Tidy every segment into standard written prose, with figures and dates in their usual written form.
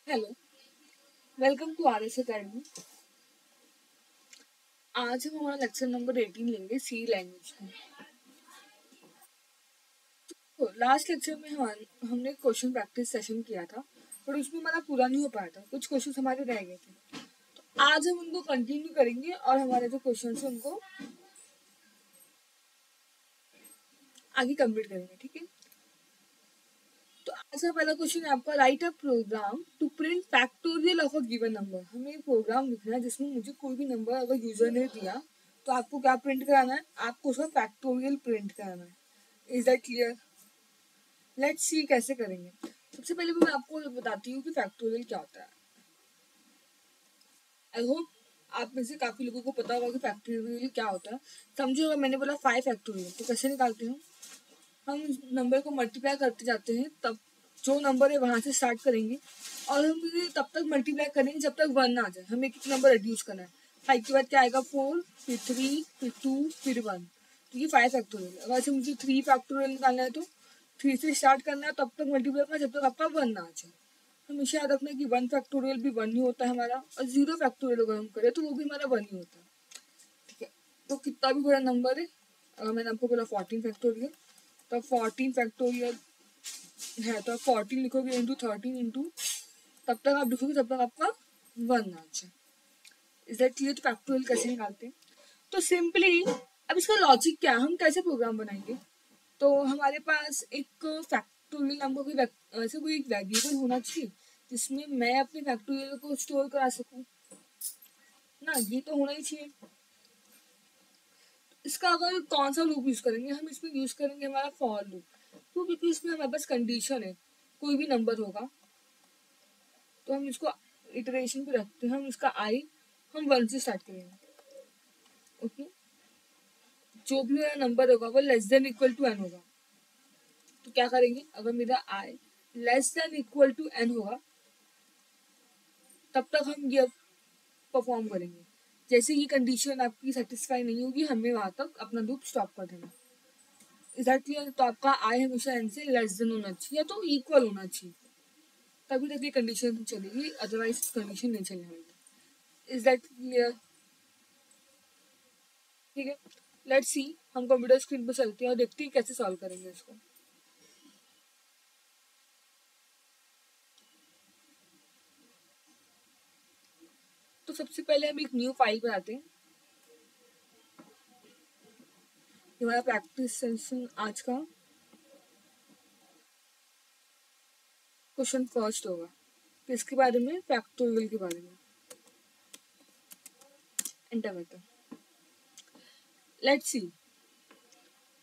Hello, welcome to R S academy. आज हम हमारा लेक्चर नंबर 18 लेंगे सी लैंग्वेज में। तो लास्ट लेक्चर में हमने क्वेश्चन प्रैक्टिस सेशन किया था, पर उसमें हमारा पूरा नहीं हो पाया था, कुछ क्वेश्चन हमारे रह गए थे। तो आज हम उनको कंटिन्यू करेंगे और हमारे जो क्वेश्चन है उनको आगे कंप्लीट करेंगे, ठीक है। तो आज का पहला क्वेश्चन है आपका, write a program to print factorial of a given number. हमें एक प्रोग्राम लिखना है जिसमें मुझे कोई भी नंबर अगर यूजर ने दिया तो आपको क्या प्रिंट कराना है, आपको उसका फैक्टोरियल प्रिंट कराना है। Is that clear? Let's see कैसे करेंगे। सबसे पहले मैं आपको बताती हूँ कि फैक्टोरियल क्या होता है। आई होप आप में से काफी लोगों को पता होगा कि फैक्टोरियल क्या होता है। समझो अगर मैंने बोला 5 फैक्टोरियल तो कैसे निकालते हैं। हम नंबर को मल्टीप्लाई करते जाते हैं, तब जो नंबर है वहां से स्टार्ट करेंगे और हम इसे तब तक मल्टीप्लाई करेंगे जब तक 1 ना आ जाए। हमें एक नंबर रिड्यूस करना है। 5 के बाद क्या आएगा? 4, फिर 3, फिर 2, फिर 1। तो ये 5 फैक्टोरियल। अगर ऐसे मुझे 3 फैक्टोरियल निकालना है तो 3 से स्टार्ट करना है, तब तक मल्टीप्लाई करना जब तक आपका 1 ना आ जाए। हमेशा याद रखना कि 1 फैक्टोरियल भी 1 ही होता है हमारा, और 0 फैक्टोरियल अगर हम करें तो वो भी हमारा 1 ही होता है, ठीक है। तो कितना भी बड़ा नंबर है, अगर मैंने आपको बोला 14 फैक्टोरियल, तो 14 फैक्टोरियल है तो आप 14 लिखोगे इंटू 13 इंटू, तब तक आप लिखोगे तब तक आपका 1 आ जाए। Is that clear? तो फैक्टोरियल कैसे निकालते हैं? तो सिंपली अब इसका लॉजिक क्या है, हम कैसे प्रोग्राम बनाएंगे। तो हमारे पास एक फैक्टोरियल नाम का ऐसे कोई एक वेरिएबल होना चाहिए जिसमें मैं अपने फैक्टोरियल को स्टोर करा सकूं ना, ये तो होना ही चाहिए। इसका अगर कौन सा लूप यूज करेंगे, हम इसमें यूज करेंगे हमारा फॉर लूप। तो क्योंकि इसमें हमारे पास कंडीशन है, कोई भी नंबर होगा तो हम इसको इटरेशन पे रखते हैं। हम इसका आई हम 1 से स्टार्ट करेंगे, ओके। जो भी मेरा नंबर होगा वो less than equal to n होगा। तो क्या करेंगे, अगर मेरा i less than equal to n होगा तब तक हम ये परफॉर्म करेंगे। जैसे ये कंडीशन आपकी सेटिस्फाई नहीं होगी, हमें वहां तक अपना लूप स्टॉप कर देना। Is that clear? तो आपका आई हमेशा एन से लेस देन होना चाहिए या तो इक्वल होना चाहिए, तभी तक ये कंडीशन चलेगी, अदरवाइज कंडीशन नहीं चलेगी। Is that clear? ठीक है, लेट्स सी। हम कंप्यूटर स्क्रीन पर चलते हैं और देखते हैं कैसे सॉल्व करेंगे इसको। तो सबसे पहले हम एक न्यू फाइल बनाते हैं। हमारा प्रैक्टिस सेशन आज का क्वेश्चन फर्स्ट होगा, किसके बारे में? फैक्टोरियल के बारे में। एंटर करते हैं। Let's see.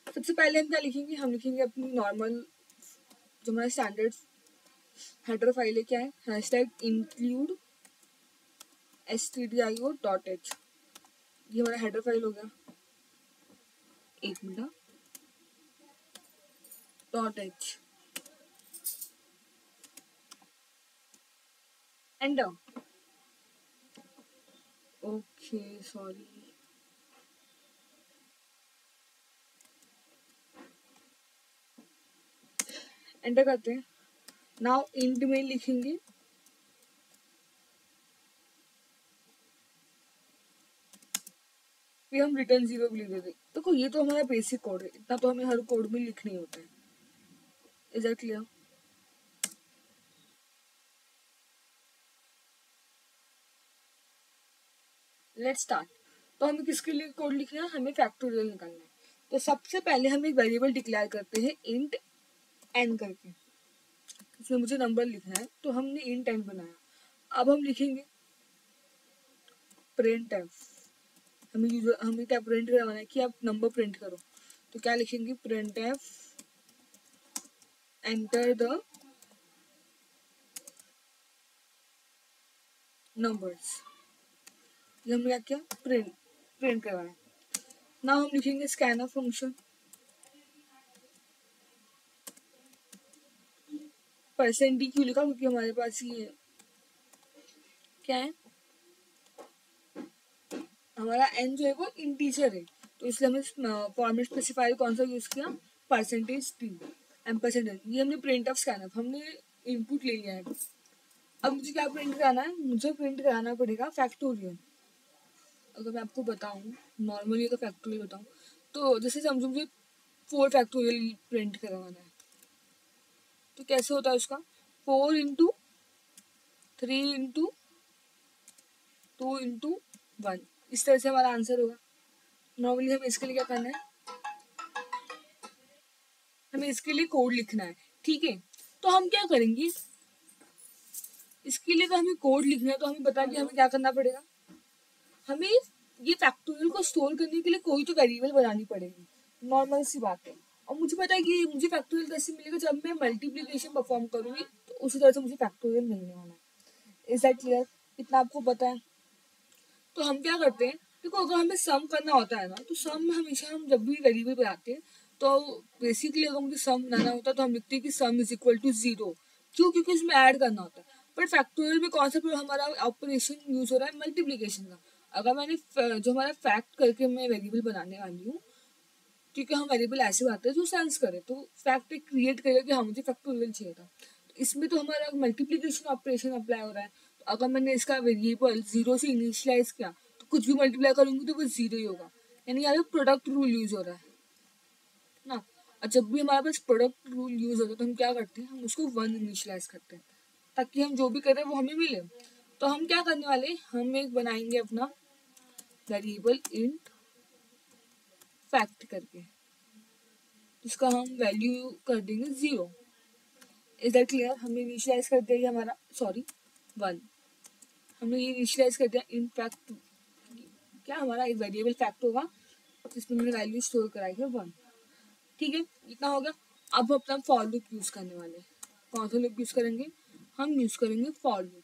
सबसे पहले हम क्या लिखेंगे, हम लिखेंगे अपनी नॉर्मल जो हमारा स्टैंडर्ड हेडर फाइल है, क्या है? Hashtag include stdio.h। ये हमारा हेडर फाइल हो गया। एक minute, .h। Enter. Okay, sorry. Enter करते हैं। नाउ इंट में लिखेंगे फिर हम रिटर्न 0 भी लिख देते। देखो ये तो हमारा बेसिक कोड है, इतना तो हमें हर कोड में लिखना ही होता है। Is that clear? Let's start. तो हमें किसके लिए कोड लिखना है? हमें फैक्टोरियल निकालना है। तो सबसे पहले हम एक वेरिएबल डिक्लेयर करते हैं इंट एन करके। इसमें मुझे नंबर लिखना है तो हमने इंट एन बनाया। अब हम लिखेंगे प्रिंट एफ। हमें क्या प्रिंट करवाना है कि आप नंबर प्रिंट करो। तो क्या लिखेंगे? Print F enter the numbers. ये हमने क्या किया? प्रिंट प्रिंट करवाया। ना हम लिखेंगे स्कैनर फंक्शन। परसेंट डी क्यों लिखा? क्योंकि हमारे पास ये क्या है, हमारा एन जो है वो इंटीजर है, तो इसलिए हमें फॉर्मेट स्पेसिफायर कौन सा यूज किया? Percentage T M percentage. ये हमने प्रिंट ऑफ स्कैनर हमने इनपुट ले लिया है। अब मुझे क्या प्रिंट कराना है, मुझे प्रिंट कराना पड़ेगा फैक्टोरियल। अगर मैं आपको बताऊं नॉर्मली अगर फैक्टोरियल बताऊं तो जैसे समझो मुझे 4 फैक्टोरियल प्रिंट करवाना है, तो कैसे होता है उसका, 4 इंटू 3 इंटू 2 इंटू 1, इस तरह से हमारा आंसर होगा। नॉर्मली हमें इसके लिए क्या करना है, हमें इसके लिए कोड लिखना है, ठीक है। तो हम क्या करेंगे, इसके लिए तो हमें कोड लिखना है, तो हमें बता कि हमें क्या करना पड़ेगा, हमें ये फैक्टोरियल को स्टोर करने के लिए कोई तो वेरिएबल बनानी पड़ेगी, नॉर्मल सी बात है। और मुझे पता है कि मुझे फैक्टोरियल कैसे मिलेगा, जब मैं मल्टीप्लिकेशन परफॉर्म करूंगी तो उसी तरह से मुझे फैक्टोरियल मिलने वाला है। इज दैट क्लियर, इतना आपको पता है। तो हम क्या करते हैं, देखो अगर हमें सम करना होता है ना, तो सम में हमेशा हम जब भी वेरिएबल बनाते हैं तो बेसिकली अगर मुझे सम बनाना होता है तो हम लिखते हैं कि सम इज इक्वल टू 0। क्यों, क्योंकि उसमें ऐड करना होता है। बट फैक्टोरियल में कौन सा हमारा ऑपरेशन यूज हो रहा है, मल्टीप्लीकेशन का। अगर मैंने जो हमारा फैक्ट करके मैं वेरिएबल बनाने वाली हूँ, क्योंकि हम वेरिएबल ऐसे बनाते हैं जो सेंस करे, तो फैक्ट एक क्रिएट करेगा कि हाँ मुझे फैक्टोरियल चाहिए था, तो इसमें तो हमारा मल्टीप्लीकेशन ऑपरेशन अप्लाई हो रहा है। तो अगर मैंने इसका वेरिएबल 0 से इनिशियलाइज किया तो कुछ भी मल्टीप्लाई करूंगी तो वो 0 ही होगा, यानी यहाँ पे प्रोडक्ट रूल यूज हो रहा है ना। और जब भी हमारे पास प्रोडक्ट रूल यूज होता है तो हम क्या करते हैं, हम उसको 1 इनिशियलाइज करते हैं ताकि हम जो भी करें वो हमें मिले। तो हम क्या करने वाले, हम एक बनाएंगे अपना वेरिएबल इंट फैक्ट करके, जिसका हम वैल्यू कर देंगे 0। इज दैट क्लियर, हमने इनिशियलाइज कर दिया ये हमारा, सॉरी 1, हमने ये इनिशियलाइज कर दिया इन फैक्ट, क्या हमारा एक वेरिएबल फैक्ट होगा जिसमें मैंने वैल्यू स्टोर कराई है 1, ठीक है, इतना हो गया। अब हम अपना फॉर लूप यूज करने वाले हैं। कौन सा लूप यूज करेंगे, हम यूज करेंगे फॉर लूप।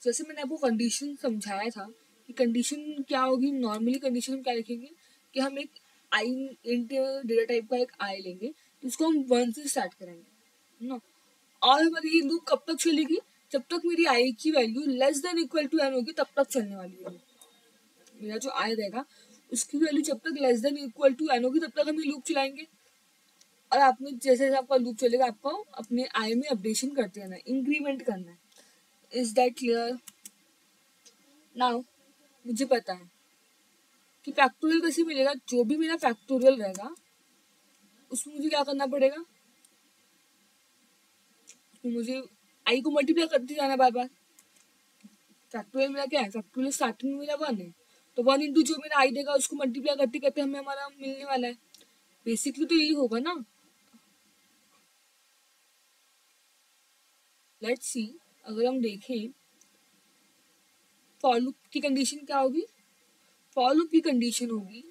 जैसे मैंने आपको कंडीशन समझाया था कि कंडीशन क्या होगी, नॉर्मली कंडीशन हम क्या लिखेंगे कि हम एक आई इंट डेटा टाइप का एक आई लेंगे, तो उसको हम 1 से स्टार्ट करेंगे ना। और हमारी ये लूप कब तक चलेगी, जब तक मेरी आई की value less than equal to N होगी तब तक चलने वाली है। मेरा जो आई रहेगा उसकी वैल्यू जब तक less than equal to N होगी तब तक हम ये लूप चलाएंगे। और आपने जैसे जैसे आपका लूप चलेगा आपको अपने आई में अपडेशन करते रहना है, इंक्रीमेंट करना है। Is that clear. नाउ मुझे पता है कि फैक्टोरियल कैसे मिलेगा, जो भी मेरा फैक्टोरियल रहेगा उसमें मुझे क्या करना पड़ेगा, उसमें मुझे आई को मल्टीप्लाई करते जाना बार बार। फैक्टोरियल मेरा क्या है, फैक्टोरियल स्टार्टिंग में मेरा 1 है, तो 1 इंटू जो मेरा आई देगा उसको मल्टीप्लाई करते करते हमें हमारा मिलने वाला है। बेसिकली तो यही होगा ना। लेट्स सी, अगर हम देखें फॉर लूप की कंडीशन क्या होगी, फॉर लूप की कंडीशन होगी,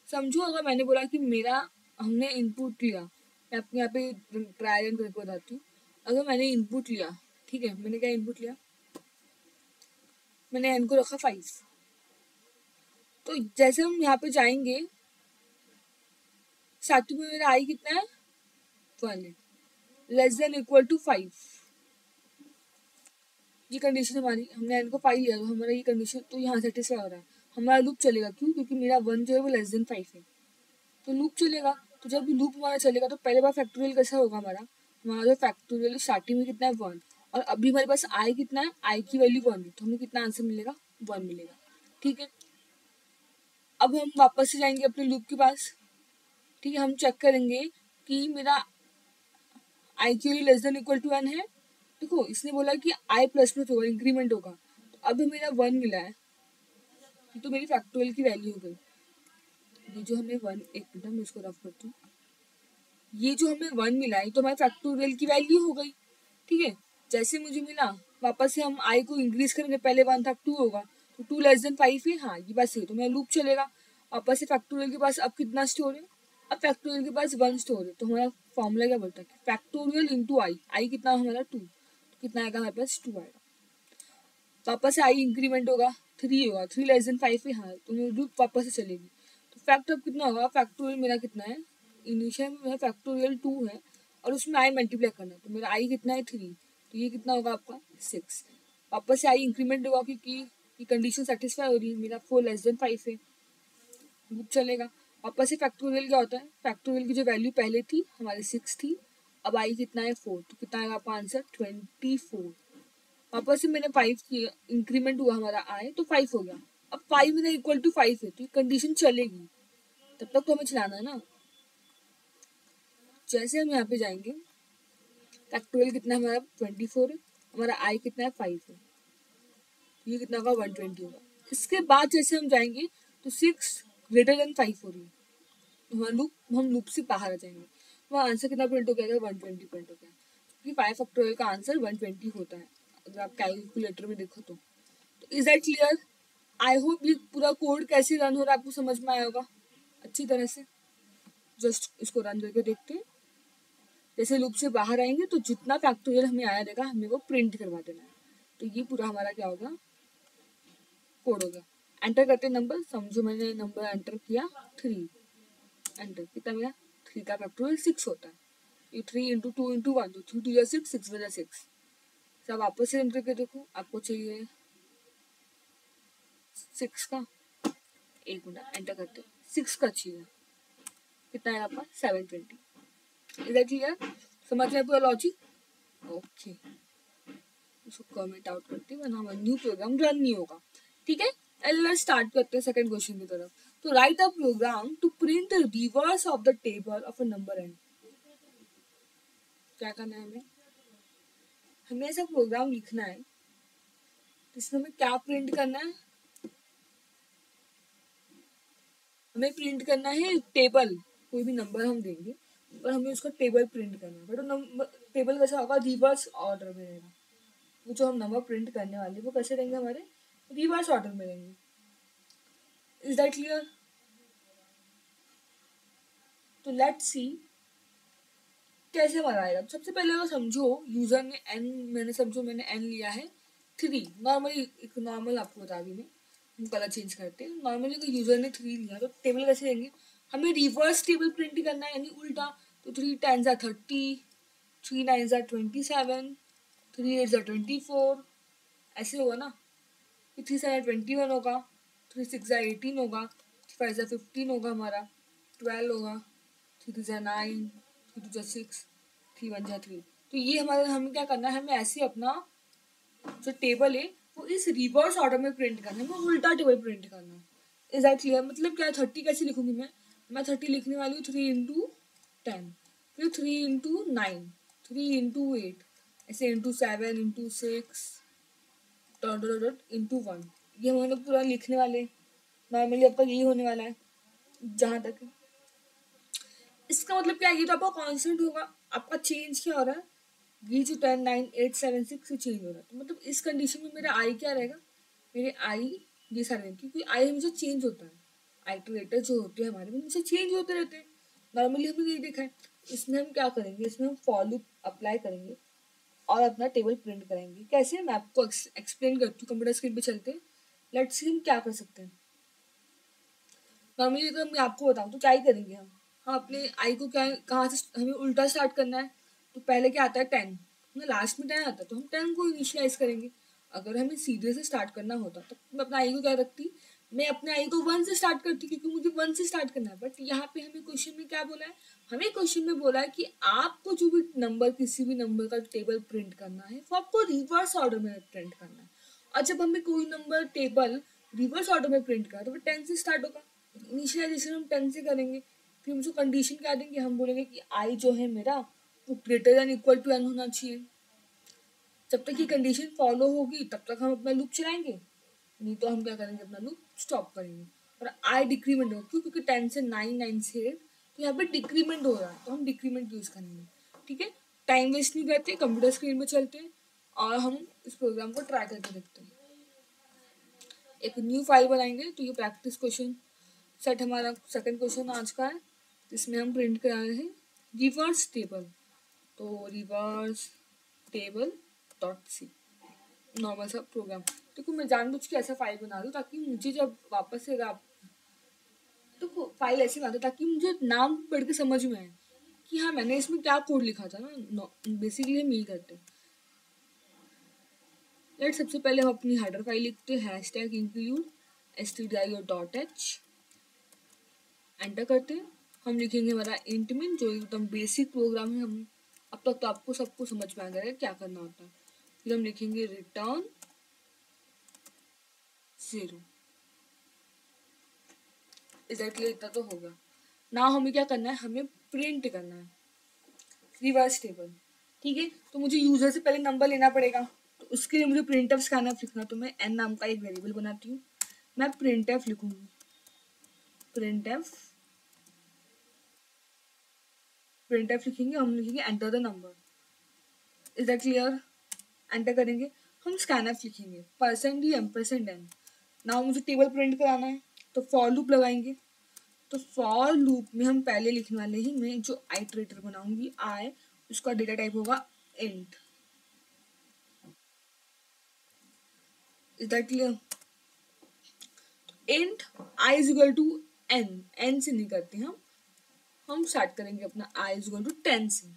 समझो अगर मैंने बोला कि मेरा, हमने इनपुट लिया, मैं आपको यहाँ पे ट्रायल एंड करके बताती हूँ। अगर मैंने इनपुट लिया, ठीक है, मैंने क्या इनपुट लिया, मैंने एन को रखा 5, तो जैसे हम यहाँ पे जाएंगे स्टार्टिंग में मेरा आई कितना है 1 है, लेस देन इक्वल टू 5, ये कंडीशन हमारी, हमने एन को 5 लिया तो हमारा ये कंडीशन तो यहाँ सेटिस्फाई हो रहा है, हमारा लूप चलेगा। क्यों, क्योंकि मेरा 1 जो है वो लेस देन 5 है, तो लूप चलेगा। तो जब लूप हमारा चलेगा तो पहले बार फैक्टोरियल कैसा होगा, हमारा हमारा जो फैक्टोरियल स्टार्टिंग में कितना है 1, और अभी हमारे पास आई कितना है, आई की वैल्यू 1 है, तो हमें कितना आंसर मिलेगा 1 मिलेगा, ठीक है। अब हम वापस से जाएंगे अपने लूप के पास, ठीक है, हम चेक करेंगे कि मेरा आई की value less than equal to 1 है। देखो इसने बोला कि आई प्लस प्लस होगा, इंक्रीमेंट होगा, तो अब मेरा 1 मिला है, तो मेरी फैक्टोरियल की वैल्यू हो गई। ये जो हमें 1, एक मिनट मैं इसको रफ करती हूँ, ये जो हमें 1 मिला है तो हमारे फैक्टोरियल की वैल्यू हो गई, ठीक है। जैसे मुझे मिला वापस से हम आई को इंक्रीज करेंगे, पहले 1 था 2 होगा, तो 2 लेस देन 5 है, हाँ ये बात सही, तो मेरा लूप चलेगा। वापस से फैक्टोरियल के पास अब कितना स्टोर है, अब फैक्टोरियल के पास 1 स्टोर है, तो हमारा फॉर्मूला क्या बोलता है, फैक्टोरियल इंटू आई, आई कितना हमारा 2, तो कितना आएगा हमारे पास 2 आएगा। वापस से आई इंक्रीमेंट होगा 3 होगा, 3 लेस देन 5 है, हाँ तो मेरी लूप वापस से चलेगी। तो फैक्ट अब कितना होगा, फैक्टोरियल मेरा कितना है, इनिशियल में मेरा फैक्टोरियल 2 है और उसमें आई मल्टीप्लाई करना है, तो मेरा आई कितना है 3, तो ये कितना होगा आपका 6। वापस से आई इंक्रीमेंट होगा क्योंकि ये कंडीशन सेटिस्फाई हो रही है, मेरा 4 लेस देन 5 है, लूप चलेगा। वापस से फैक्टोरियल क्या होता है, फैक्टोरियल की जो वैल्यू पहले थी हमारी 6 थी अब आई कितना है 4, तो कितना आएगा आपका आंसर 24। वापस से मैंने 5 किया, इंक्रीमेंट हुआ हमारा आई तो 5 हो गया। अब 5 मेरा इक्वल टू 5 है तो ये कंडीशन चलेगी, तब तक तो हमें चलाना है ना। जैसे हम यहाँ पे जाएंगे, फैक्टोरियल कितना है हमारा 24 है, हमारा आई कितना है 5 है, ये कितना होगा 120 होगा। इसके बाद जैसे हम जाएंगे तो 6 ग्रेटर देन 5 हो रही है, हम लूप से बाहर आ जाएंगे, वहाँ आंसर कितना प्रिंट हो गया, 120 प्रिंट हो गया, क्योंकि 5 फैक्टोरियल का आंसर 120 होता है अगर आप कैलकुलेटर में देखो तो। Is that clear? I hope ये पूरा कोड कैसे रन हो रहा है आपको समझ में आया होगा अच्छी तरह से। जस्ट इसको रन करके देखते हैं। जैसे लूप से बाहर आएंगे तो जितना फैक्टोरियल हमें आया देगा हमें वो प्रिंट करवा देना है। तो ये पूरा हमारा क्या होगा, कोड होगा। एंटर करते नंबर, समझो मैंने नंबर एंटर किया 3, एंटर कितना मेरा 3 का फैक्टोरियल 6 होता है, ये 3 इंटू 2 इंटू 1 तो 3 2 या 6, 6 वजह 6। सब वापस से एंटर करके देखो, आपको चाहिए 6 का, एक मिनट एंटर करते 6 का चाहिए, कितना है आपका 720। Is that clear? समझ रहे पूरा लॉजिक? ओके, इसको कमेंट आउट करते हैं वरना हमारा न्यू प्रोग्राम रन नहीं होगा। ठीक है, लेट्स स्टार्ट करते हैं सेकंड क्वेश्चन की तरफ। तो write a program to print the reverse of the table of a number N. क्या करना है हमें ऐसा प्रोग्राम लिखना है जिसमें हमें क्या प्रिंट करना है, हमें प्रिंट करना है टेबल, कोई भी नंबर हम देंगे पर हमें उसका टेबल प्रिंट करना है। बट नंबर टेबल कैसा होगा, रिवर्स ऑर्डर में रहेगा। वो जो हम नंबर प्रिंट करने वाले वो कैसे रहेंगे, हमारे रिवर्स ऑर्डर में रहेंगे। Is that clear? तो लेट्स सी कैसे बनाएगा। सबसे पहले तो समझो यूजर ने एन, मैंने एन लिया है 3, नॉर्मली एक नॉर्मल आपको बता दी मैं, हम कलर चेंज करते हैं। नॉर्मली अगर यूजर ने 3 लिया तो टेबल कैसे देंगे, हमें रिवर्स टेबल प्रिंट करना है यानी उल्टा। तो 3 टाइम्स 30, 3 नाइन्स 27, 3 8 24, ऐसे होगा ना। 3 7 21 होगा, 3 6 18 होगा, 5 15 होगा, हमारा 12 होगा, 3 2 9, 3 2 6, 3 1 3। तो ये हमारा हमें क्या करना है, हमें ऐसे अपना जो टेबल है वो इस रिवर्स ऑर्डर में प्रिंट करना है, हमें उल्टा टेबल प्रिंट करना है। Is that clear? मतलब क्या 30 कैसे लिखूंगी मैं 30 लिखने वाली हूँ 3 इंटू 10, फिर 3 इंटू 9, 3 इंटू 8, ऐसे into 7 into 6 dot dot dot into 1। ये हम लोग पूरा लिखने वाले, नॉर्मली आपका यही होने वाला है जहाँ तक। इसका मतलब क्या है, ये तो आपका कॉन्स्टेंट होगा, आपका चेंज क्या हो रहा है, ये जो 10 9 8 7 6 से चेंज हो रहा है। तो मतलब इस कंडीशन में मेरा आई क्या रहेगा, मेरे आई ये सारे, क्योंकि आई हमेशा चेंज होता है, आइटरेटर जो होते हैं हमारे में हमेशा चेंज होते रहते हैं, नॉर्मली हमने ये देखा है। इसमें हम क्या करेंगे, इसमें हम फॉर लूप अप्लाई करेंगे और अपना टेबल प्रिंट करेंगे। कैसे, मैं आपको एक्सप्लेन करती हूँ, कंप्यूटर स्क्रीन पे चलते हैं। लेट्स सी हम क्या कर सकते हैं। नॉर्मली अगर मैं आपको बताऊँ तो क्या ही करेंगे हम अपने आई को क्या, कहाँ से हमें उल्टा स्टार्ट करना है। तो पहले क्या आता है 10, ना लास्ट में 10 आता है, तो हम 10 को इनिशियलाइज करेंगे। अगर हमें सीधे से स्टार्ट करना होता तो मैं अपना आई को क्या रखती, मैं अपने आई को 1 से स्टार्ट करती, क्योंकि मुझे 1 से स्टार्ट करना है। बट यहाँ पे हमें क्वेश्चन में क्या बोला है, हमें क्वेश्चन में बोला है कि आपको जो भी नंबर, किसी भी नंबर का टेबल प्रिंट करना है वो आपको रिवर्स ऑर्डर में प्रिंट करना है। और जब हमें कोई नंबर टेबल रिवर्स ऑर्डर में प्रिंट करा तो वो 10 से स्टार्ट होगा, इनिशियलाइजेशन हम 10 से करेंगे। फिर हम उसको कंडीशन क्या देंगे, हम बोलेंगे कि आई जो है मेरा वो greater than equal to N होना चाहिए। जब तक ये कंडीशन फॉलो होगी तब तक हम अपना लूप चलाएंगे, नहीं तो हम क्या करेंगे, अपना लूप स्टॉप करेंगे। और आई डिक्रीमेंट होगा, क्यों, क्योंकि 10 से 9 9 से 8, तो यहाँ पे डिक्रीमेंट हो रहा है तो हम डिक्रीमेंट यूज करेंगे। ठीक है, टाइम वेस्ट नहीं करते, कंप्यूटर स्क्रीन में चलते हैं और हम इस प्रोग्राम को ट्राई करके देखते हैं। एक न्यू फाइल बनाएंगे। तो ये प्रैक्टिस क्वेश्चन सेट हमारा सेकंड क्वेश्चन आज का है, जिसमें हम प्रिंट करा रहे हैं रिवर्स टेबल। तो reverse table dot C, normal सा प्रोग्राम। देखो मैं जानबूझ के ऐसा फाइल बना दूँ ताकि मुझे जब वापस से तो फाइल ऐसे बना दो ताकि मुझे नाम पढ़ के समझ में आए कि हाँ मैंने इसमें क्या कोड लिखा था ना। बेसिकली हम यही करते हैं। लेट सबसे पहले हम अपनी हेडर फाइल लिखते हैं, हैशटैग इंक्लूड stdio.h, एंटर करते हैं। हम लिखेंगे हमारा इंट में, जो एकदम बेसिक प्रोग्राम है हम अब तक तो आपको सबको समझ में आ गया है क्या करना होता है। फिर हम लिखेंगे रिटर्न 0। एग्जैक्टली इतना तो होगा ना। हमें क्या करना है, हमें प्रिंट करना है रिवर्स टेबल। ठीक है, तो मुझे यूजर से पहले नंबर लेना पड़ेगा, तो उसके लिए मुझे प्रिंट एफ स्कैनफ लिखना। तो मैं एन नाम का एक वेरिएबल बनाती हूँ, मैं प्रिंट एफ लिखूंगी। प्रिंट एफ लिखेंगे, हम लिखेंगे enter the number. Is that clear? Enter करेंगे, हम स्कैनफ लिखेंगे %d %n। नाउ मुझे टेबल प्रिंट कराना है, तो फॉर लूप लगाएंगे। तो फॉर लूप में हम पहले लिखने वाले ही, मैं जो आइटरेटर बनाऊंगी आई, उसका डेटा टाइप होगा int. Is that clear? Int I is equal to N से नहीं करते हम स्टार्ट करेंगे अपना आई इज इक्वल टू 10 से,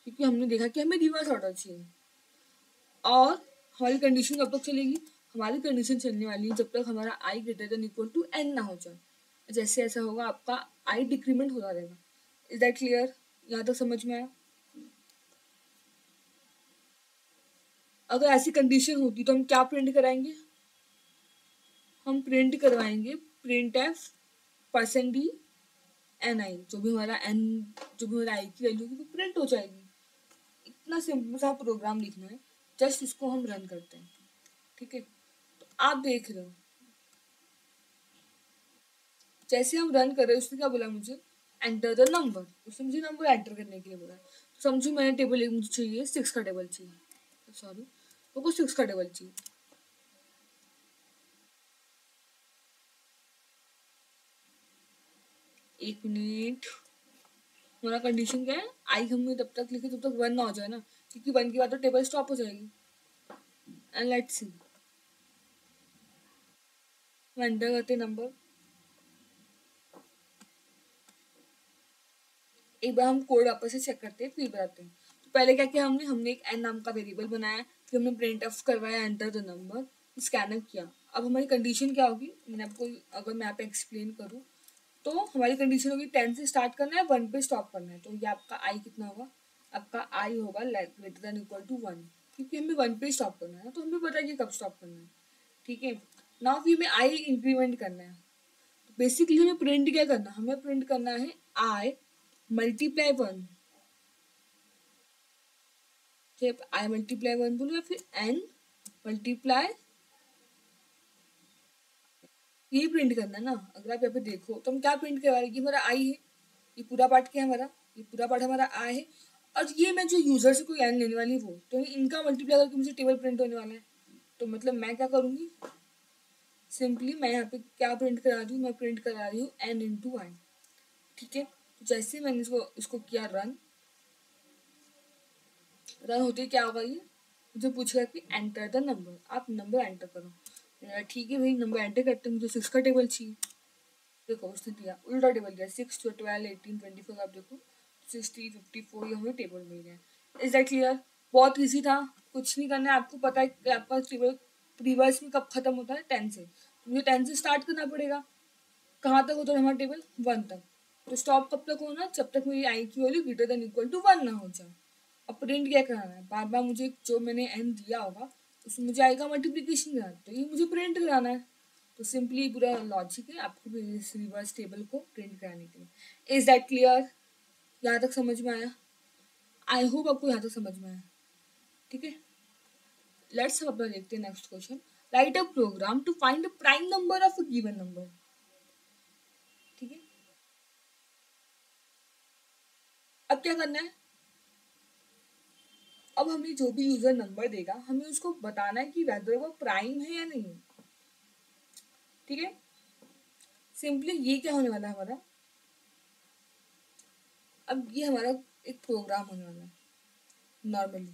क्योंकि हमने देखा कि हमें रिवर्स ऑर्डर चाहिए। और हमारी कंडीशन कब तक चलेगी? हमारी कंडीशन चलने वाली है जब तक हमारा i greater than equal to n ना हो जाए। जैसे ऐसा होगा आपका आई डिक्रीमेंट होता रहेगा। Is that clear? यहाँ तक समझ में आया? अगर ऐसी कंडीशन होती तो हम क्या प्रिंट कराएंगे? हम प्रिंट करवाएंगे प्रिंट एफ %d एन आई। जो भी हमारा आई की वैल्यू होगी वो प्रिंट हो जाएगी। इतना सिंपल सा प्रोग्राम लिखना है, जस्ट इसको हम रन करते हैं। ठीक है, तो आप देख रहे हो जैसे हम रन कर रहे हैं, उसने क्या बोला मुझे? Enter the number. उसने मुझे नंबर एंटर करने के लिए बोला। तो समझो मैंने टेबल एक मुझे चाहिए 6 का टेबल चाहिए, सॉरी मेरे को 6 का टेबल चाहिए। एक मिनट, हमारा कंडीशन क्या है? आई हमने तब तक लिखी जब तक 1 ना हो जाए ना, क्योंकि 1 के बाद तो टेबल स्टॉप हो जाएगी। एंड लेट्स सी, हम एंटर करते नंबर। एक बार हम कोड वापस से चेक करते हैं फिर बताते हैं। तो पहले क्या किया हमने एक एन नाम का वेरिएबल बनाया, फिर हमने प्रिंट ऑफ करवाया एंटर द नंबर, स्कैनर किया। अब हमारी कंडीशन क्या होगी, मैंने आपको अगर मैं यहाँ पे एक्सप्लेन करूँ तो हमारी कंडीशन होगी 10 से स्टार्ट करना है, 1 पे स्टॉप करना है। तो ये आपका आई कितना होगा? आपका आई होगा ग्रेटर देन इक्वल टू 1, क्योंकि हमें 1 पे स्टॉप करना है ना, तो हमें पता है कि कब स्टॉप करना है। ठीक है, नाउ फिर हमें आई इंक्रीमेंट करना है। तो बेसिकली हमें प्रिंट क्या करना है? हमें प्रिंट करना है आई मल्टीप्लाई 1। आई मल्टीप्लाई 1 बोलो या फिर एन मल्टीप्लाई, ये प्रिंट करना है ना। अगर आप यहाँ पे देखो तो हम क्या प्रिंट करवा रहे हैं? ये हमारा आई है, ये पूरा पार्ट क्या है हमारा? ये पूरा पार्ट हमारा आई है। और ये मैं जो यूजर से कोई एन लेने वाली वो, तो इनका मल्टीप्लाई करके मुझे टेबल प्रिंट होने वाला है। तो मतलब मैं क्या करूंगी, सिंपली मैं यहाँ पे क्या प्रिंट करा रही हूँ? मैं प्रिंट करा रही हूँ एन इंटू आई। ठीक है, तो जैसे मैंने इसको किया रन होते क्या होगा? ये मुझे पूछेगा कि एंटर द नंबर, आप नंबर एंटर करो। ठीक है भाई, नंबर एंटर करते हैं, मुझे 6 का टेबल चाहिए। देखो उसने दिया उल्टा टेबल दिया, 6 12 18 24। आप देखो 60 54 ये हमें टेबल मिल गया। Is that clear? बहुत ईजी था, कुछ नहीं करना है। आपको पता है कि आपका टेबल रिवर्स में कब खत्म होता है? 10 से। तो मुझे 10 से स्टार्ट करना पड़ेगा। कहाँ तक होता है हमारा टेबल? 1 तक। तो स्टॉप कब तक होना? जब तक मेरी आई की value greater than equal to 1 ना हो जाए। अब प्रिंट क्या कराना है? बार बार मुझे जो मैंने एन दिया होगा उसमें मुझे आई का मल्टीप्लीकेशन कराना है, तो ये मुझे प्रिंट कराना है। तो सिंपली पूरा लॉजिक है आपको भी इस रिवर्स टेबल को प्रिंट कराने के लिए। Is that clear? यहाँ तक समझ में आया? आई होप आपको यहाँ तक समझ में आया। ठीक है, लेट्स हम अपना देखते हैं next question. Write a program to find the prime number of a given number. ठीक है, अब क्या करना है? अब हमें जो भी यूजर नंबर देगा हमें उसको बताना है कि वेदर वो प्राइम है या नहीं। ठीक है, सिंपली ये क्या होने वाला है हमारा? अब ये हमारा एक प्रोग्राम होने वाला है नॉर्मली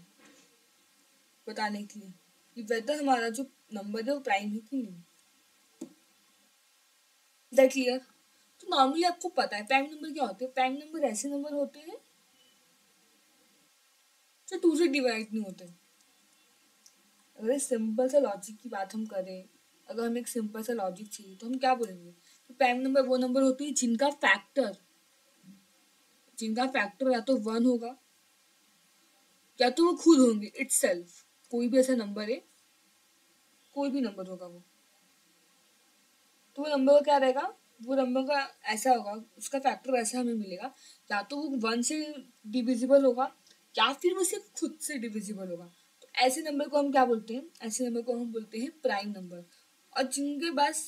बताने के लिए कि वेदर हमारा जो नंबर है वो प्राइम है कि नहीं। That clear? तो नॉर्मली आपको पता है प्राइम नंबर क्या होते हैं? प्राइम नंबर ऐसे नंबर होते हैं जो 2 से डिवाइड नहीं होते। अगर सिंपल सा लॉजिक की बात हम करें, अगर हमें एक सिंपल सा लॉजिक चाहिए तो हम क्या बोलेंगे? तो प्राइम नंबर वो नंबर होती है जिनका फैक्टर या तो 1 होगा या तो वो खुद होंगे इटसेल्फ, कोई भी ऐसा नंबर है, कोई भी नंबर होगा वो, तो वो नंबर का क्या रहेगा, वो नंबर का ऐसा होगा, उसका फैक्टर वैसा हमें मिलेगा, या तो वो 1 से डिविजिबल होगा या फिर वो सिर्फ खुद से डिविजिबल होगा। तो ऐसे नंबर को हम क्या बोलते हैं, ऐसे नंबर को हम बोलते हैं प्राइम नंबर। और जिनके पास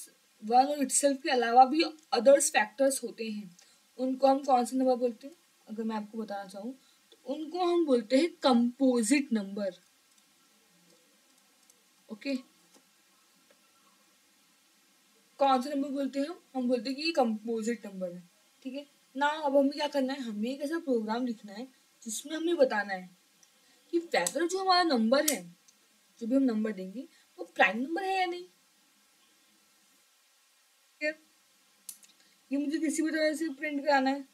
1 और इटसेल्फ के अलावा भी अदर्स फैक्टर्स होते हैं, उनको हम कौन से नंबर बोलते हैं, अगर मैं आपको बताना चाहूँ तो उनको हम बोलते हैं कंपोजिट नंबर। ओके, कौन सा नंबर बोलते हैं हम बोलते हैं कि ये कंपोजिट नंबर है। ठीक है ना, अब हमें क्या करना है, हमें एक ऐसा प्रोग्राम लिखना है जिसमें हमें बताना है कि वैसे जो हमारा नंबर है, जो भी हम नंबर देंगे वो प्राइम नंबर है या नहीं। ठीक है? ये मुझे किसी भी तरह से प्रिंट कराना है।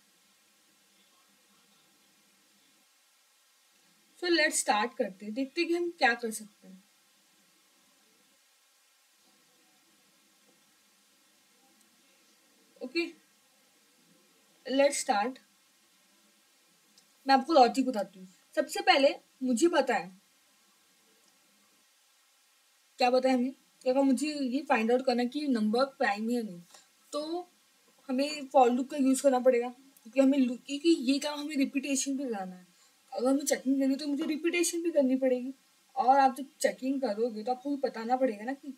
सो लेट्स स्टार्ट करते हैं, देखते हैं कि हम क्या कर सकते हैं। Okay, let's start. मैं आपको लॉजिक बताती हूँ। सबसे पहले मुझे पता है, क्या पता है हमें, कि अगर मुझे ये फाइंड आउट करना है कि नंबर प्राइम है या नहीं, तो हमें फॉर लूप का यूज़ करना पड़ेगा, क्योंकि क्योंकि ये काम हमें रिपीटेशन पे कराना है। अगर हमें चेकिंग करनी है तो मुझे रिपीटेशन भी करनी पड़ेगी, और आप जब चेकिंग करोगे तो आपको भी बताना पड़ेगा ना कि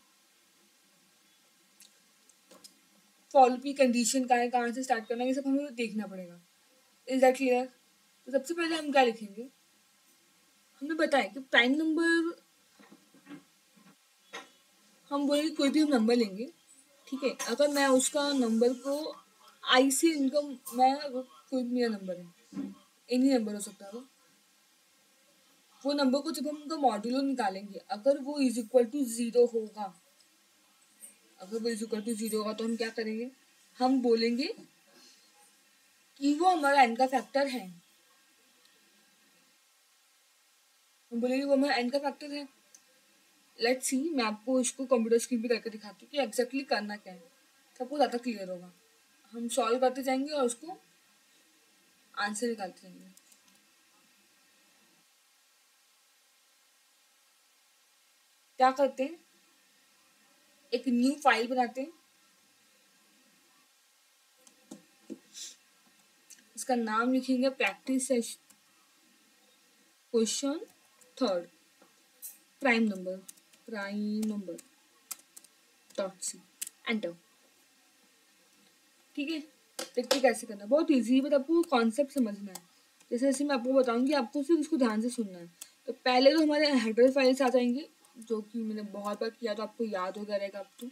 फॉर लूप की कंडीशन कहाँ है, कहाँ से स्टार्ट करना है, ये सब हमें देखना पड़ेगा। Is that clear? तो सबसे पहले हम क्या लिखेंगे, हमें बताएं कि प्राइम नंबर, हम बोलेंगे कोई भी हम नंबर लेंगे। ठीक है, अगर मैं उसका नंबर को आई से इनकम, मैं कोई भी मेरा नंबर है, एनी नंबर हो सकता है वो नंबर को जब हम उनका मॉड्यूलो निकालेंगे, अगर वो इज इक्वल टू जीरो होगा, अगर वो इज इक्वल टू जीरो होगा तो हम क्या करेंगे, हम बोलेंगे कि वो हमारा एन का फैक्टर है, हम बोलेंगे वो हमारा एन का फैक्टर है। लेट्स सी, मैं आपको इसको कंप्यूटर स्क्रीन पे करके दिखाती हूँ कि एग्जैक्टली करना क्या है, सबको ज़्यादा क्लियर होगा। हम सॉल्व करते जाएंगे और उसको आंसर निकालते जाएंगे। क्या करते हैं, एक न्यू फाइल बनाते हैं, इसका नाम लिखेंगे practice question third prime number, prime number dot C, enter. ठीक है, देखिए कैसे करना है, बहुत इजी है, बट आपको कॉन्सेप्ट समझना है। जैसे जैसे मैं आपको बताऊंगी, आपको सिर्फ उसको ध्यान से सुनना है। तो पहले तो हमारे हेडर फाइल्स आ जाएंगे, जो कि मैंने बहुत बार किया, तो आपको याद हो गया रहेगा। अब तो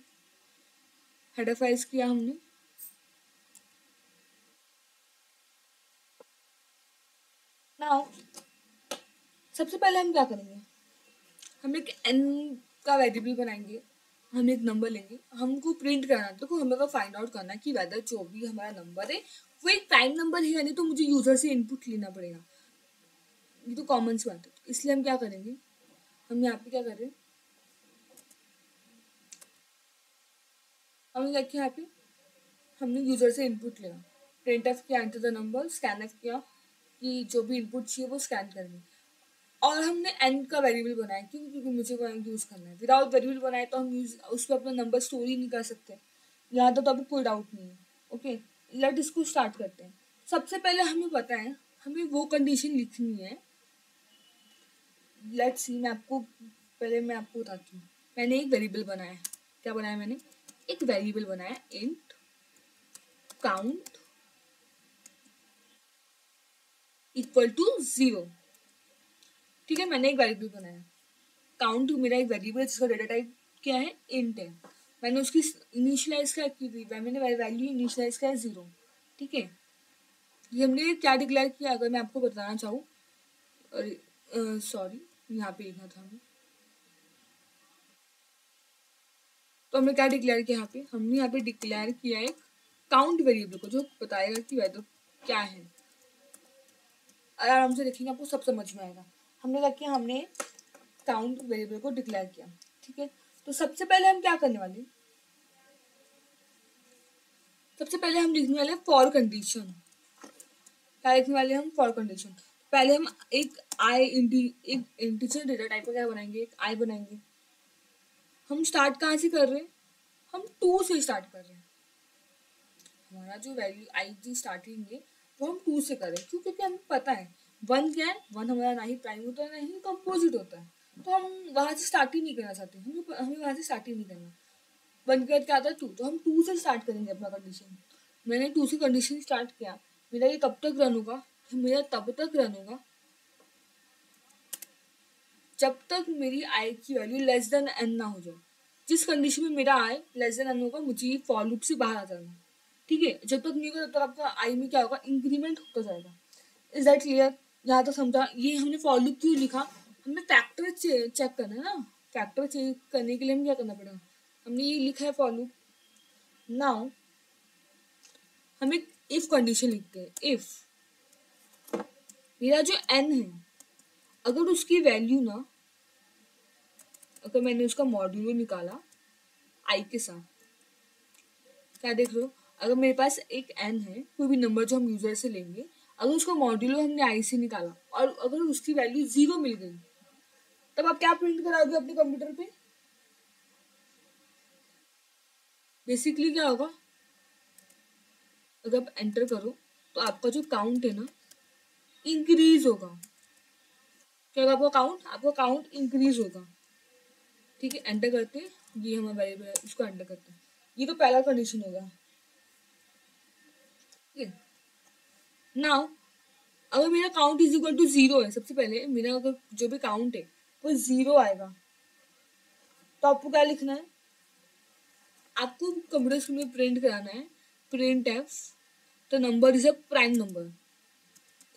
हेडर फाइल्स किया हमने। नाउ सबसे पहले हम क्या करेंगे, हम एक एन का वेरिएबल बनाएंगे, हम एक नंबर लेंगे, हमको प्रिंट करना है, तो हमें को फाइंड आउट करना है कि वेदर जो भी हमारा नंबर है वो एक प्राइम नंबर है या नहीं, तो मुझे यूजर से इनपुट लेना पड़ेगा। ये तो कॉमन सी बात है, तो इसलिए हम क्या करेंगे, हम यहाँ पे क्या करें, हमने क्या किया यहाँ पे, हमने यूजर से इनपुट लिया, प्रिंट एफ किया, enter the number, scan F किया कि जो भी इनपुट चाहिए वो स्कैन करेंगे। और हमने एन का वेरिएबल बनाया, क्यों, क्योंकि मुझे वो यूज़ करना है। विदाउट वेरिएबल बनाए तो हम यूज उस पर अपना नंबर स्टोर ही नहीं कर सकते। यहाँ तो अभी कोई डाउट नहीं है। ओके, लेट इसको स्टार्ट करते हैं। सबसे पहले हमें पता है, हमें वो कंडीशन लिखनी है। लेट्स सी, मैं आपको बताती हूँ। मैंने एक वेरिएबल बनाया है, क्या बनाया मैंने, एक वेरिएबल बनाया इंट काउंट इक्वल टू 0। ठीक है, मैंने एक वेरिएबल बनाया, काउंट मेरा एक वेरिएबल जिसका डेटा टाइप क्या है, इंट है। मैंने उसकी इनिशियलाइज क्या की थी, मैंने वैल्यू इनिशियलाइज किया है 0। ठीक है, ये हमने क्या डिक्लेयर किया, अगर मैं आपको बताना चाहूँ, सॉरी यहाँ पे लिखना था हमें, तो हमने क्या डिक्लेयर किया यहाँ पे, हमने यहाँ पे डिक्लेयर किया एक काउंट वेरिएबल को, जो बताएगा कि वैल्यू क्या है। आराम से देखेंगे, आपको सब समझ में आएगा। हमने क्या किया, हमने काउंट वेरिएबल को डिक्लेयर किया। ठीक है, तो सबसे पहले हम क्या करने वाले, सबसे पहले हम लिखने वाले फॉर कंडीशन। क्या लिखने वाले हम, फॉर कंडीशन। पहले हम एक आई एक इंटीजर डेटा टाइप का क्या बनाएंगे, एक आई बनाएंगे। हम स्टार्ट कहाँ से कर रहे हैं, हम 2 से स्टार्ट कर रहे हैं। हमारा जो वैल्यू आई जी स्टार्टिंग है वो हम 2 से करें, क्यों? क्योंकि हमें पता है 1 क्या है, 1 हमारा ना ही प्राइम होता है ना ही कंपोजिट होता है, तो हम वहाँ से स्टार्ट ही नहीं करना चाहते, हमें वहाँ से स्टार्ट ही नहीं करना। 1 के बाद क्या आता है 2, तो हम 2 से स्टार्ट करेंगे अपना कंडीशन। मैंने 2 से कंडीशन स्टार्ट किया, मेरा ये कब तक रन होगा, मेरा तब तक रन होगा जब तक मेरी आई की वैल्यू लेस देन एन ना हो जाए। जिस कंडीशन में मेरा आई लेस देन एन होगा, मुझे ये फॉर लूप से बाहर आ जाना, ठीक है। जब तक नहीं होगा तब तक आपका आई में क्या होगा, इंक्रीमेंट होता जाएगा। Is that clear? यहाँ तक समझा? ये हमने फॉर लूप क्यों लिखा, हमें फैक्टर चेक करना है ना। फैक्टर चेक करने के लिए हमें क्या करना पड़ेगा, हमने ये लिखा है फॉर लूप। नाउ हम एक इफ कंडीशन लिखते हैं। इफ मेरा जो एन है, अगर उसकी वैल्यू ना, अगर मैंने उसका मॉड्यूलो निकाला आई के साथ, क्या देख रहे हो, अगर मेरे पास एक एन है, कोई भी नंबर जो हम यूजर से लेंगे, अगर उसका मॉड्यूलो हमने आई से निकाला और अगर उसकी वैल्यू 0 मिल गई, तब आप क्या प्रिंट कराओगे अपने कंप्यूटर पे? बेसिकली क्या होगा, अगर आप एंटर करो तो आपका जो काउंट है ना, इंक्रीज होगा। क्या होगा आपका काउंट, आपका काउंट इंक्रीज होगा, ठीक है। एंटर करते हैं, ये हमारा वेरिएबल है, इसको एंटर करते हैं। ये तो पहला कंडीशन होगा, ठीक है। नाउ अगर मेरा काउंट इज इक्वल टू 0 है, सबसे पहले मेरा अगर जो भी काउंट है वो 0 आएगा, तो आपको क्या लिखना है, आपको कंप्यूटर स्क्रीन में प्रिंट कराना है, print F the number is a prime number.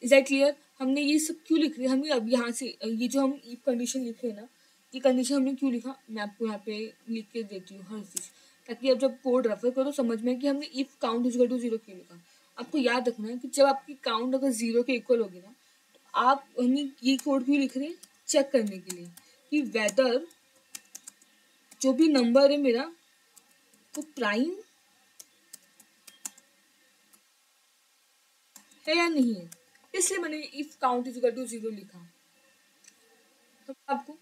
Is that clear? हमने ये सब क्यों लिख रहे हैं, हमें अब यहाँ से ये जो हम इफ कंडीशन लिख रहे हैं ना, ये कंडीशन हमने क्यों लिखा, मैं आपको यहाँ पे लिख के देती हूँ हर चीज़, ताकि अब जब कोड रेफर करो समझ में कि हमने if count is equal to 0 क्यों लिखा। आपको याद रखना है कि जब आपकी काउंट अगर 0 के इक्वल होगी ना, तो आप हमें ये कोड क्यों लिख रहे हैं, चेक करने के लिए कि वेदर जो भी नंबर है मेरा वो प्राइम है या नहीं है, इसलिए मैंने if count is equal to 0 लिखा। तो आपको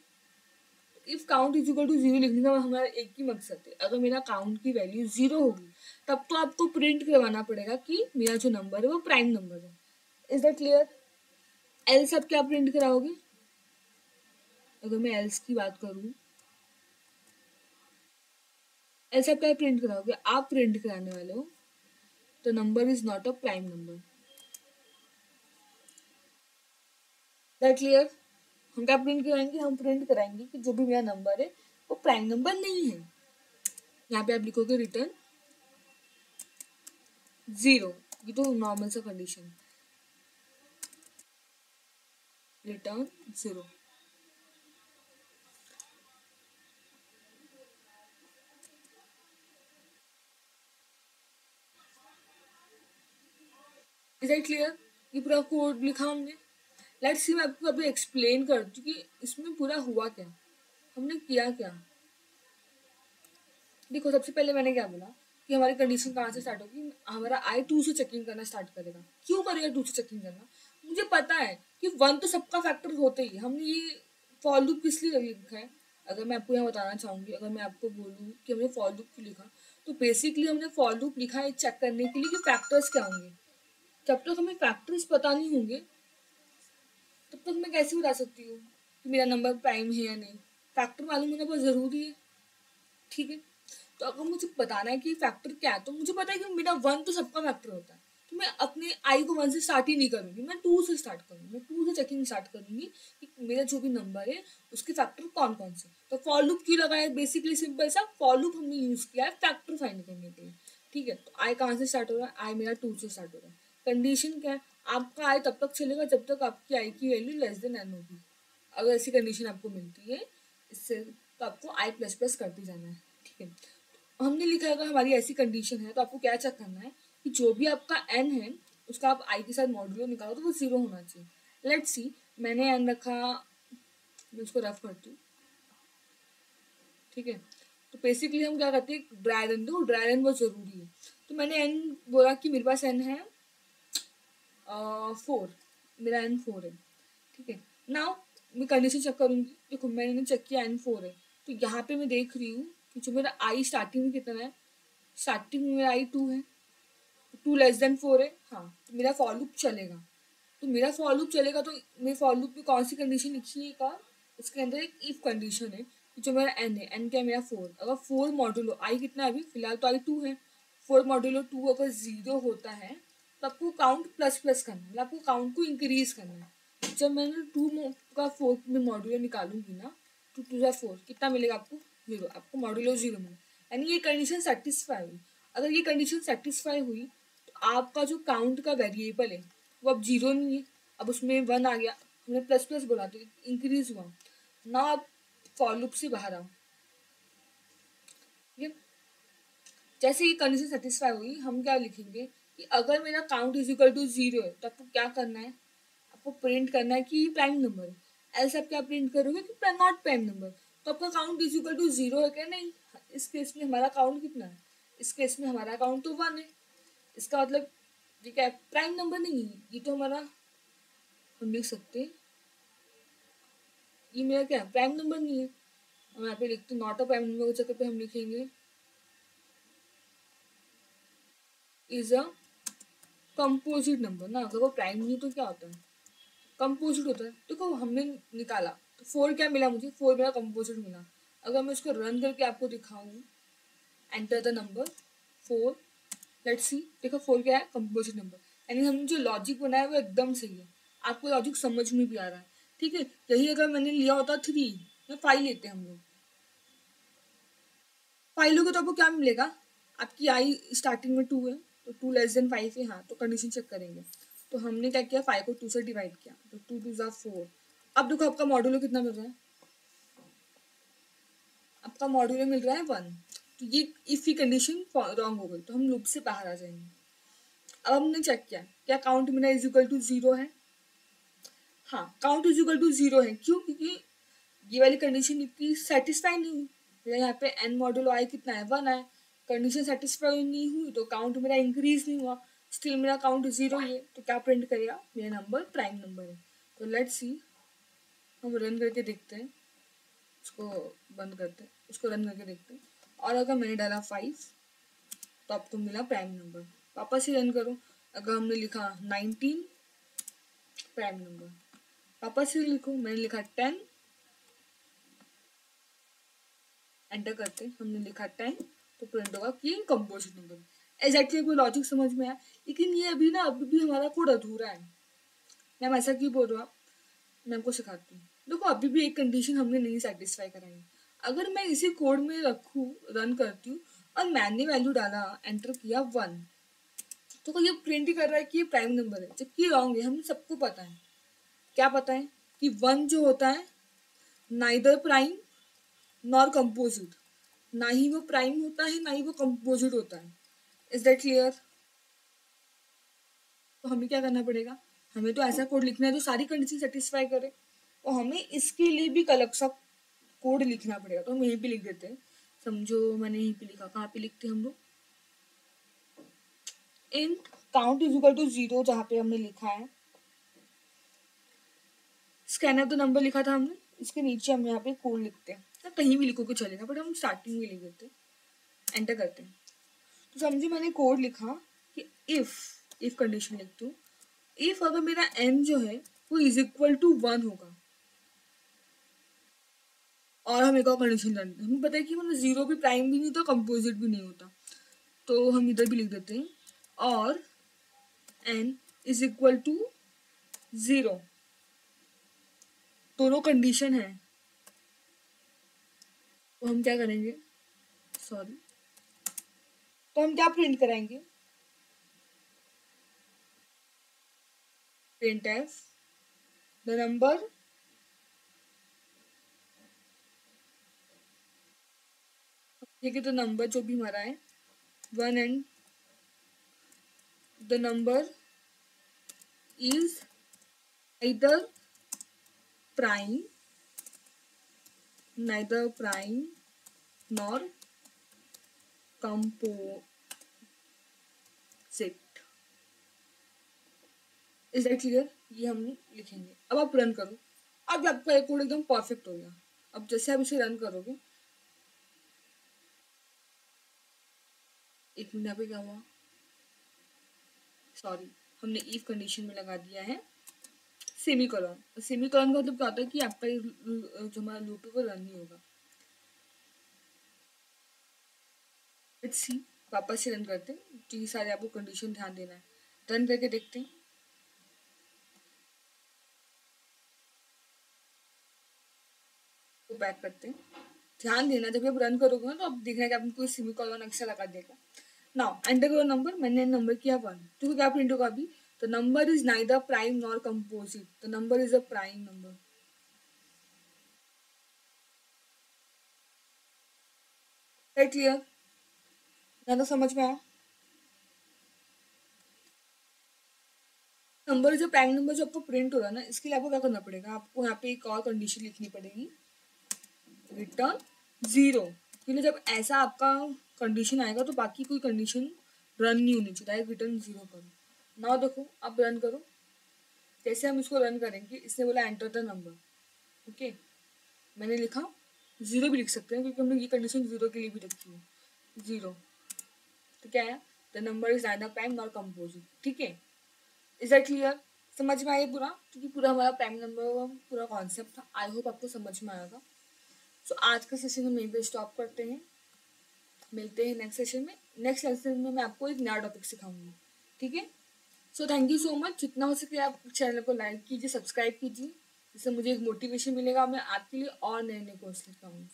if count is equal to 0 लिखने का हमारा एक ही मकसद है, अगर मेरा काउंट की वैल्यू 0 होगी तब तो आपको प्रिंट करवाना पड़ेगा कि मेरा जो नंबर है वो प्राइम नंबर है। Is that clear? एल्स आप क्या प्रिंट कराओगे, अगर मैं एल्स की बात करूँ, एल्स आप क्या प्रिंट कराओगे, आप प्रिंट कराने वाले हो the number is not a prime number. That clear? हम क्या प्रिंट कराएंगे, हम प्रिंट कराएंगे कि जो भी मेरा नंबर है वो प्राइम नंबर नहीं है। यहाँ पे आप लिखोगे रिटर्न 0, ये तो नॉर्मल सा condition, return 0। Is that clear? ये पूरा कोड लिखा हमने। लेट्स सी मैं आपको अभी एक्सप्लेन करती हूँ कि इसमें पूरा हुआ क्या, हमने किया क्या। देखो सबसे पहले मैंने क्या बोला कि हमारी कंडीशन कहाँ से स्टार्ट होगी, हमारा आई 2 से चेकिंग करना स्टार्ट करेगा। क्यों करेगा 2 से चेकिंग करना, मुझे पता है कि 1 तो सबका फैक्टर होता ही है। हमने ये फॉर लूप किस लिए लिखा है, अगर मैं आपको यहाँ बताना चाहूँगी, अगर मैं आपको बोलूँ कि हमने फॉर लूप क्यों लिखा, तो बेसिकली हमने फॉर लूप लिखा है चेक करने के लिए कि फैक्टर्स क्या होंगे। जब तक हमें फैक्टर्स पता नहीं होंगे तब तक मैं कैसे बता सकती हूँ कि मेरा नंबर प्राइम है या नहीं। फैक्टर मालूम होना बहुत ज़रूरी है, ठीक है। तो अगर मुझे बताना है कि फैक्टर क्या है, तो मुझे पता है कि मेरा 1 तो सबका फैक्टर होता है, तो मैं अपने आई को 1 से स्टार्ट ही नहीं करूँगी, मैं 2 से स्टार्ट करूँगी, मैं 2 से चेकिंग स्टार्ट करूँगी कि मेरा जो भी नंबर है उसके फैक्टर कौन कौन से। तो फॉर लूप क्यों लगाया, बेसिकली सिंपल सा फॉर लूप हमने यूज़ किया है फैक्टर फाइंड करने के लिए, ठीक है। तो आई कहाँ से स्टार्ट हो रहा है, आई मेरा 2 से स्टार्ट हो रहा है। कंडीशन क्या है, आपका आई तब तक चलेगा जब तक आपकी आई की वैल्यू लेस देन एन होगी। अगर ऐसी कंडीशन आपको मिलती है इससे, तो आपको आई प्लस प्लस करते जाना है, ठीक है। हमने लिखा है अगर हमारी ऐसी कंडीशन है तो आपको क्या चेक करना है कि जो भी आपका एन है उसका आप आई के साथ मॉड्यूलो निकालो तो वो 0 होना चाहिए। लेट्स सी मैंने एन रखा, मैं उसको रफ करती हूँ, ठीक है। तो बेसिकली हम क्या करते हैं, ड्राई रन, दो ड्राई रन बहुत ज़रूरी है। तो मैंने एन बोला कि मेरे पास एन है 4, मेरा एन 4 है, ठीक है। नाउ मैं कंडीशन चेक करूंगी। देखो मैंने चेक किया n4 है, तो यहाँ पे मैं देख रही हूँ कि जो मेरा i स्टार्टिंग में कितना है, स्टार्टिंग में मेरा i 2 है, 2 <4 है। हाँ, तो मेरा फॉर लूप चलेगा। तो मेरा फॉर लूप चलेगा तो मेरे फॉर लूप में कौन सी कंडीशन लिखी है का, इसके अंदर एक इफ कंडीशन है कि जो मेरा n है, n क्या है मेरा 4, अगर 4 मॉड्यूलो i कितना है, अभी फिलहाल तो i 2 है, 4 मॉड्यूलो 2 अगर 0 होता है तो आपको काउंट प्लस प्लस करना है, मतलब आपको काउंट को इंक्रीज करना है। जब मैंने 2 का 4 में मॉड्यूलो निकालूंगी ना, 2 2 4 कितना मिलेगा आपको, 0, आपको मॉड्यूलो 0 मिलेगा, यानी ये कंडीशन सेटिस्फाई हुई। अगर ये कंडीशन सेटिस्फाई हुई तो आपका जो काउंट का वेरिएबल है वो अब 0 नहीं है, अब उसमें 1 आ गया, हमने प्लस प्लस बोला तो इंक्रीज हुआ ना। आप फॉर लूप से बाहर आओ, ठीक है। जैसे ये कंडीशन सेटिस्फाई हुई, हम क्या लिखेंगे कि अगर मेरा काउंट इज इक्वल टू 0 है तो आपको क्या करना है, आपको प्रिंट करना है कि प्राइम नंबर है। ऐसे आप क्या प्रिंट करोगे कि नॉट प्राइम नंबर, तो आपका काउंट इज इक्वल टू 0 है क्या, नहीं। इस केस में हमारा काउंट कितना है, इस केस में हमारा काउंट तो 1 है। इसका मतलब ये क्या है, प्राइम नंबर नहीं है, ये तो हमारा, हम लिख सकते हैं ये मेरा क्या है, प्राइम नंबर नहीं है। हम यहाँ पे लिखते हैं नॉट अ प्राइम नंबर की जगह पे हम लिखेंगे इज अ कंपोजिट नंबर ना। अगर वो प्राइम नहीं तो क्या होता है, कंपोजिट होता है। देखो हमने निकाला तो 4 क्या मिला मुझे, 4 मेरा कंपोजिट मिला। अगर मैं इसको रन करके आपको दिखाऊं, enter the number 4, let's see, देखो 4 क्या है, कंपोजिट नंबर। यानी हमने जो लॉजिक बनाया वो एकदम सही है, आपको लॉजिक समझ में भी आ रहा है, ठीक है। यही अगर मैंने लिया होता 3 या 5 लेते हम लोग, 5 लोगे तो आपको क्या मिलेगा, आपकी आई स्टार्टिंग में 2 है तो 2 <5 है, हाँ, तो कंडीशन चेक करेंगे। तो हमने क्या किया, 5 को 2 से डिवाइड किया तो 2 2 4। अब देखो आपका मॉड्यूलो कितना मिल रहा है, आपका मॉड्यूलो मिल रहा है 1। तो ये इफ की कंडीशन रॉन्ग हो गई तो हम लूप से बाहर आ जाएंगे। अब हमने चेक किया क्या काउंट मेरा इज इक्वल टू 0 है, हाँ काउंट इज इक्वल टू 0 है। क्यों, क्योंकि ये वाली कंडीशन इतनी सेटिस्फाई नहीं हुई। मेरा यहाँ पे n मॉड्यूलो आई कितना है, 1 है। कंडीशन सेटिस्फाई नहीं हुई तो काउंट मेरा इंक्रीज नहीं हुआ, स्टिल मेरा काउंट 0 ही है। तो क्या प्रिंट करेगा, मेरा नंबर प्राइम नंबर है। तो लेट्स सी, हम रन करके देखते हैं, उसको बंद करते हैं, उसको रन करके देखते हैं। और अगर मैंने डाला 5 तो आपको मिला प्राइम नंबर। वापस ही रन करो, अगर हमने लिखा 19 प्राइम नंबर, वापस ही लिखो, मैंने लिखा 10, एंटर करते हैं, हमने लिखा 10 तो प्रिंट होगा कि कंपोजिट नंबर। एग्जैक्टली कोई लॉजिक समझ में आया, लेकिन ये अभी ना अभी भी हमारा कोड अधूरा है। मैम ऐसा क्यों बोल रहा हूँ, मैं आपको सिखाती हूँ। देखो अभी भी एक कंडीशन हमने नहीं सेटिस्फाई कराई। अगर मैं इसी कोड में रखूँ, रन करती हूँ और मैंने वैल्यू डाला, एंटर किया 1, तो ये प्रिंट ही कर रहा है कि ये प्राइम नंबर है, जबकि रॉन्ग है। हमें सबको पता है, क्या पता है कि 1 जो होता है नाइदर प्राइम नॉर कंपोजिट, ना ही वो प्राइम होता है ना ही वो कंपोजिट होता है। Is that clear. तो हमें क्या करना पड़ेगा, हमें तो ऐसा कोड लिखना है जो सारी कंडीशन सेटिस्फाई करे, और हमें इसके लिए भी अलग सा कोड लिखना पड़ेगा। तो हम यहीं पे लिख देते हैं, समझो मैंने यहीं पे लिखा, कहाँ पे लिखते हैं हम लोग, int count is equal to 0, जहाँ पे हमने लिखा है स्कैन ऑफ द नंबर लिखा था हमने, इसके नीचे हम यहाँ पे कोड लिखते हैं, या कहीं भी लिखोगे चलेगा, बट हम स्टार्टिंग में लिख देते हैं, एंटर करते हैं। तो समझो मैंने कोड लिखा कि इफ कंडीशन लिखती हूँ, इफ अगर मेरा n जो है वो इज इक्वल टू 1 होगा, और हम एक और कंडीशन जानते हैं, हमें पता है कि मतलब 0 भी प्राइम भी नहीं होता, कंपोजिट भी नहीं होता, तो हम इधर भी लिख देते हैं और n इज इक्वल टू 0, दोनों कंडीशन है। तो हम क्या करेंगे, सॉरी, तो हम क्या प्रिंट कराएंगे, प्रिंट एफ द नंबर ठीक है, तो नंबर जो भी हमारा है 1 and the number is either prime, neither prime nor composite. Is that clear, ये हम लिखेंगे। अब आप रन करो, अब आपका ये कोड एकदम परफेक्ट हो गया। अब जैसे आप इसे रन करोगे, 1 मिनट यहाँ पे क्या हुआ, सॉरी, हमने इफ कंडीशन में लगा दिया है सेमीकोलन। सेमीकोलन का मतलब क्या होता है कि आपका जो हमारा लूप है वो रन नहीं होगा। लेट्स सी, वापस से रन करते हैं, तो ये सारे आपको कंडीशन ध्यान देना है। रन करके देखते हैं। तो बैक करते हैं, ध्यान देना जब आप रन करोगे ना तो अब देखना है कि आपको कोई सेमीकोलन अक्सर लगा देगा। नाउ एंटर करो नंबर, मैंने नंबर किया 1, तो क्या प्रिंट होगा अभी, the number is neither prime nor composite, the number is a prime number. Clear, ना तो समझ में आया। नंबर जो प्राइम नंबर जो आपको प्रिंट हो रहा है ना, इसके लिए आपको क्या करना पड़ेगा, आपको यहाँ पे एक और कंडीशन लिखनी पड़ेगी, रिटर्न 0। क्योंकि जब ऐसा आपका कंडीशन आएगा तो बाकी कोई कंडीशन रन नहीं होनी चाहिए, डायरेक्ट रिटर्न 0 करो। नाउ देखो, अब रन करो। जैसे हम इसको रन करेंगे, इसने बोला एंटर द नंबर, ओके, मैंने लिखा 0 भी लिख सकते हैं क्योंकि हमने ये कंडीशन 0 के लिए भी रखी है, 0। तो क्या है, the number is neither prime nor composite, ठीक है। इज दैट क्लियर, समझ में आया पूरा, क्योंकि पूरा हमारा प्राइम नंबर का पूरा कॉन्सेप्ट था। आई होप आपको समझ में आएगा। सो आज का सेशन हम यहीं पे स्टॉप करते हैं, मिलते हैं नेक्स्ट सेशन में। नेक्स्ट सेशन में मैं आपको एक नया टॉपिक सिखाऊंगी, ठीक है। So thank you so much, जितना हो सके आप चैनल को लाइक कीजिए, सब्सक्राइब कीजिए, जिससे मुझे एक मोटिवेशन मिलेगा, मैं आपके लिए और नए नए कोर्स लेकर आऊँगी।